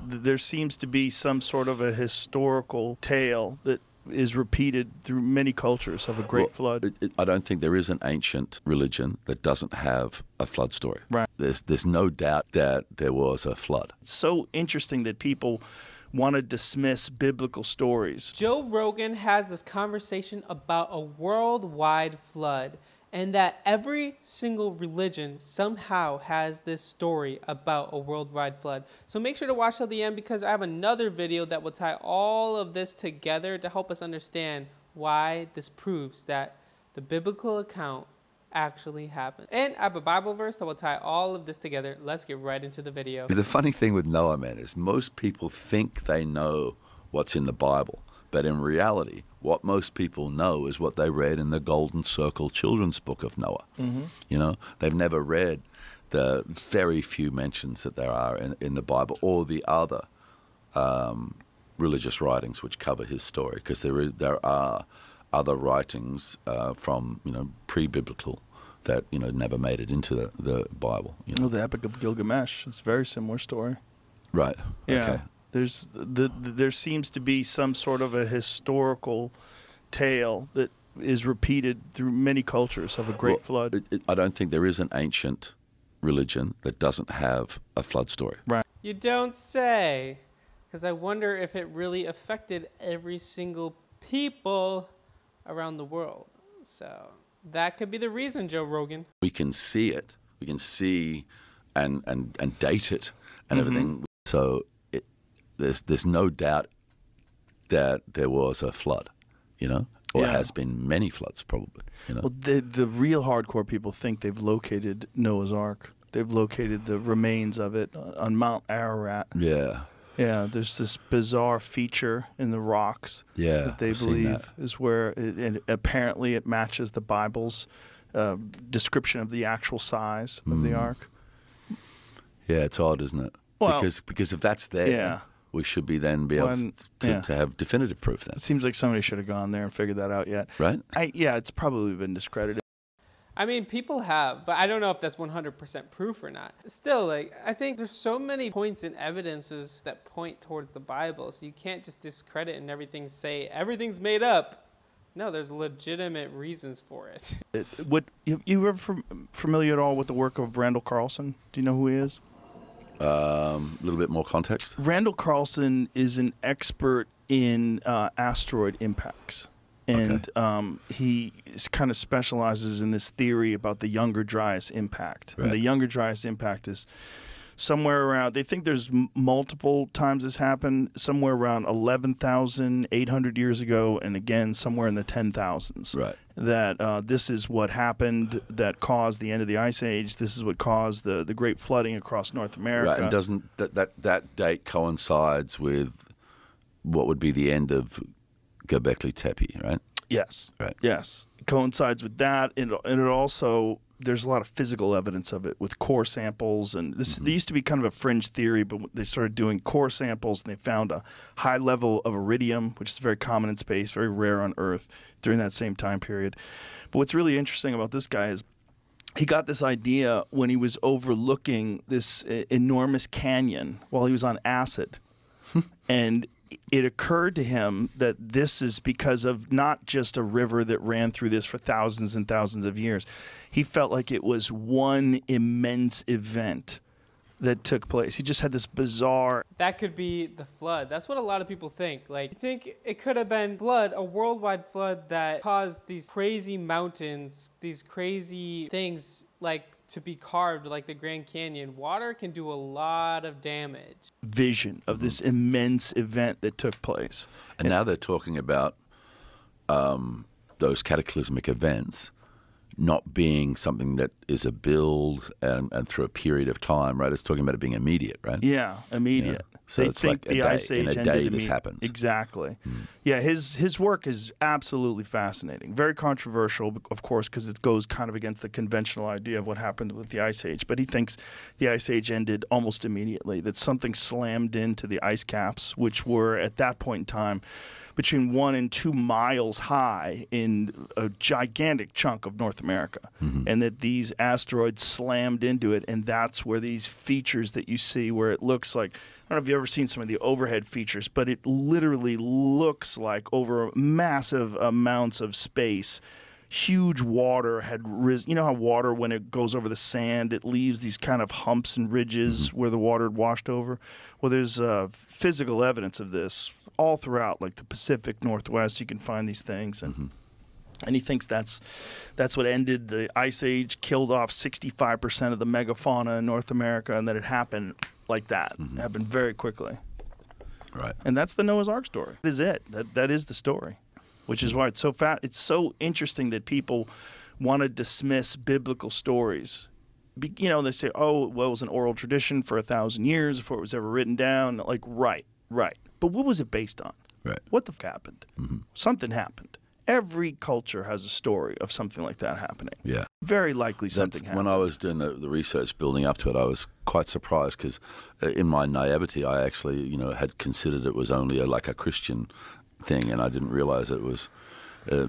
there seems to be some sort of a historical tale that is repeated through many cultures of a great flood. I don't think there is an ancient religion that doesn't have a flood story. Right. There's no doubt that there was a flood. It's so interesting that people want to dismiss biblical stories. Joe Rogan has this conversation about a worldwide flood, and that every single religion somehow has this story about a worldwide flood. So make sure to watch till the end, because I have another video that will tie all of this together to help us understand why this proves that the biblical account actually happened. And I have a Bible verse that will tie all of this together. Let's get right into the video. The funny thing with Noah, man, is most people think they know what's in the Bible. But in reality, what most people know is what they read in the Golden Circle children's book of Noah. You know, they've never read the very few mentions that there are in the Bible or the other religious writings which cover his story, because there are other writings from, you know, pre-biblical that, you know, never made it into the Bible. You know, the Epic of Gilgamesh. It's a very similar story. Right. Yeah. Okay. There seems to be some sort of a historical tale that is repeated through many cultures of a great flood. I don't think there is an ancient religion that doesn't have a flood story. Right. You don't say, because I wonder if it really affected every single people around the world. So that could be the reason, Joe Rogan. We can see it. We can see and date it and everything. So there's no doubt that there was a flood, you know, or has been many floods probably. You know, well, the real hardcore people think they've located Noah's Ark. They've located the remains of it on Mount Ararat. Yeah. Yeah, there's this bizarre feature in the rocks that they believe is where and apparently it matches the Bible's description of the actual size of the Ark. Yeah, it's odd, isn't it? Well, because if that's there, we should be able to have definitive proof then. It seems like somebody should have gone there and figured that out yet. Right? Yeah, it's probably been discredited. I mean, people have, but I don't know if that's 100% proof or not. Still, like, I think there's so many points and evidences that point towards the Bible, so you can't just discredit and say everything's made up. No, there's legitimate reasons for it. You ever familiar at all with the work of Randall Carlson? Do you know who he is? A little bit more context. Randall Carlson is an expert in asteroid impacts. And he kind of specializes in this theory about the Younger Dryas Impact. Right. And the Younger Dryas Impact is somewhere around, they think there's multiple times this happened, somewhere around 11,800 years ago, and again, somewhere in the 10,000s. Right. That this is what happened that caused the end of the Ice Age. This is what caused the great flooding across North America. Right, and doesn't that date coincides with what would be the end of Göbekli Tepe, right? Yes. Right. Yes. It coincides with that, and it also, there's a lot of physical evidence of it with core samples, and this there used to be kind of a fringe theory, but they started doing core samples, and they found a high level of iridium, which is very common in space, very rare on Earth during that same time period. But what's really interesting about this guy is he got this idea when he was overlooking this enormous canyon while he was on acid, and it occurred to him that this is because of not just a river that ran through this for thousands and thousands of years. He felt like it was one immense event that took place. He just had this bizarre... That could be the flood. That's what a lot of people think. Like, you think it could have been flood, a worldwide flood that caused these crazy mountains, these crazy things like to be carved like the Grand Canyon. Water can do a lot of damage. Vision of this immense event that took place. And now they're talking about those cataclysmic events not being something that is a build and through a period of time, right? It's talking about it being immediate, right? Yeah, immediate. Yeah. So it's like the Ice Age in a day this happens. Exactly. Yeah, his work is absolutely fascinating. Very controversial, of course, because it goes kind of against the conventional idea of what happened with the Ice Age. But he thinks the Ice Age ended almost immediately, that something slammed into the ice caps, which were, at that point in time, between 1 and 2 miles high in a gigantic chunk of North America, and that these asteroids slammed into it, and that's where these features that you see, where it looks like, I don't know if you've ever seen some of the overhead features, but it literally looks like over massive amounts of space, huge water had risen. You know how water, when it goes over the sand, it leaves these kind of humps and ridges where the water had washed over? Well, there's physical evidence of this all throughout, like the Pacific Northwest. You can find these things, and he thinks that's what ended the Ice Age, killed off 65% of the megafauna in North America, and that it happened like that. It happened very quickly. Right. And that's the Noah's Ark story. That is it. That is the story, which is why it's so it's so interesting that people want to dismiss biblical stories. You know, they say, oh, well, it was an oral tradition for 1,000 years before it was ever written down. Like, right. But what was it based on? Right. What the f happened? Something happened. Every culture has a story of something like that happening. Yeah. Very likely something happened. When I was doing the research building up to it, I was quite surprised because in my naivety, I actually, you know, had considered it was only like a Christian thing, and I didn't realize it was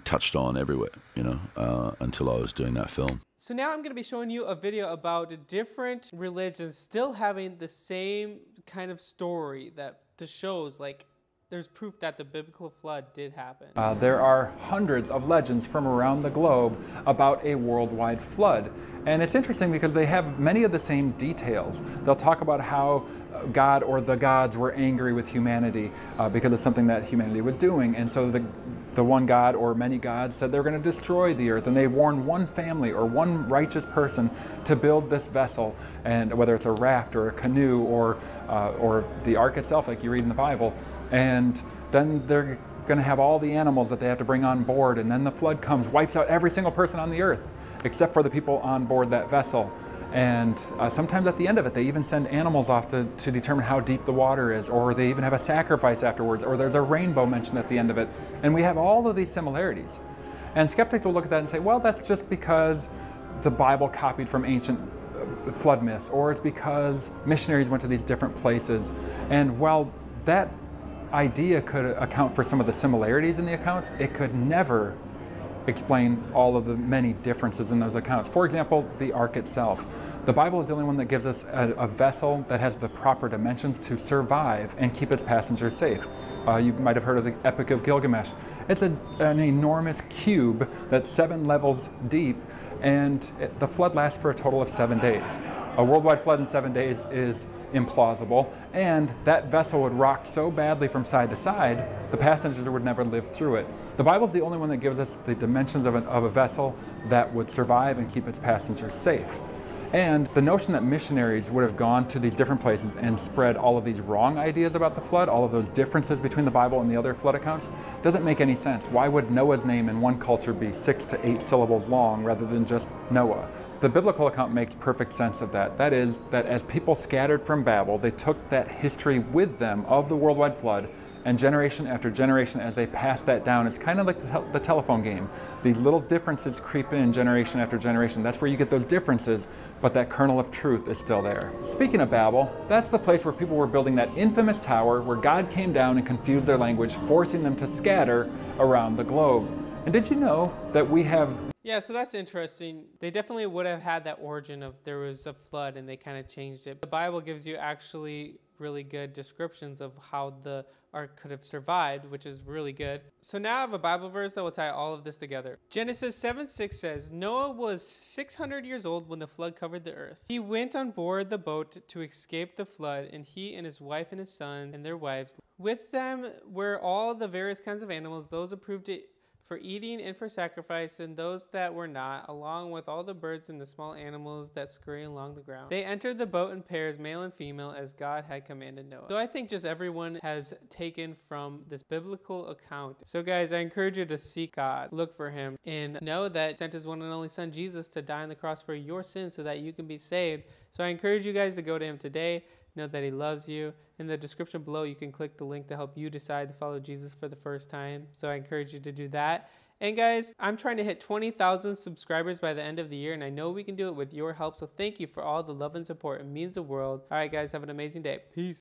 touched on everywhere, you know, until I was doing that film. So now I'm going to be showing you a video about different religions still having the same kind of story that shows like there's proof that the biblical flood did happen. There are hundreds of legends from around the globe about a worldwide flood. And it's interesting because they have many of the same details. They'll talk about how God or the gods were angry with humanity because of something that humanity was doing. And so the one god or many gods said they were going to destroy the earth. And they warned one family or one righteous person to build this vessel. And whether it's a raft or a canoe or the ark itself, like you read in the Bible. And then they're going to have all the animals that they have to bring on board, and then the flood comes, wipes out every single person on the earth, except for the people on board that vessel. And sometimes at the end of it, they even send animals off to determine how deep the water is, or they even have a sacrifice afterwards, or there's a rainbow mentioned at the end of it. And we have all of these similarities. And skeptics will look at that and say, well, that's just because the Bible copied from ancient flood myths, or it's because missionaries went to these different places. And while that idea could account for some of the similarities in the accounts, it could never explain all of the many differences in those accounts. For example, the ark itself. The Bible is the only one that gives us a vessel that has the proper dimensions to survive and keep its passengers safe. You might have heard of the Epic of Gilgamesh. It's an enormous cube that's 7 levels deep, and the flood lasts for a total of 7 days. A worldwide flood in 7 days is implausible, and that vessel would rock so badly from side to side, the passengers would never live through it. The Bible's the only one that gives us the dimensions of a vessel that would survive and keep its passengers safe. And the notion that missionaries would have gone to these different places and spread all of these wrong ideas about the flood, all of those differences between the Bible and the other flood accounts, doesn't make any sense. Why would Noah's name in one culture be 6 to 8 syllables long rather than just Noah? The biblical account makes perfect sense of that. That is, that as people scattered from Babel, they took that history with them of the worldwide flood, and generation after generation, as they passed that down, it's kind of like the telephone game. These little differences creep in generation after generation. That's where you get those differences, but that kernel of truth is still there. Speaking of Babel, that's the place where people were building that infamous tower where God came down and confused their language, forcing them to scatter around the globe. And did you know that we have... Yeah, so that's interesting. They definitely would have had that origin of there was a flood and they kind of changed it. The Bible gives you actually really good descriptions of how the ark could have survived, which is really good. So now I have a Bible verse that will tie all of this together. Genesis 7:6 says, Noah was 600 years old when the flood covered the earth. He went on board the boat to escape the flood, and he and his wife and his sons and their wives. With them were all the various kinds of animals, those approved for eating and for sacrifice, and those that were not, along with all the birds and the small animals that scurry along the ground. They entered the boat in pairs, male and female, as God had commanded Noah. So I think just everyone has taken from this biblical account. So guys, I encourage you to seek God, look for him, and know that he sent his one and only son Jesus to die on the cross for your sins so that you can be saved. So I encourage you guys to go to him today. Know that he loves you. In the description below, you can click the link to help you decide to follow Jesus for the first time. So I encourage you to do that. And guys, I'm trying to hit 20,000 subscribers by the end of the year, and I know we can do it with your help. So thank you for all the love and support. It means the world. All right, guys, have an amazing day. Peace.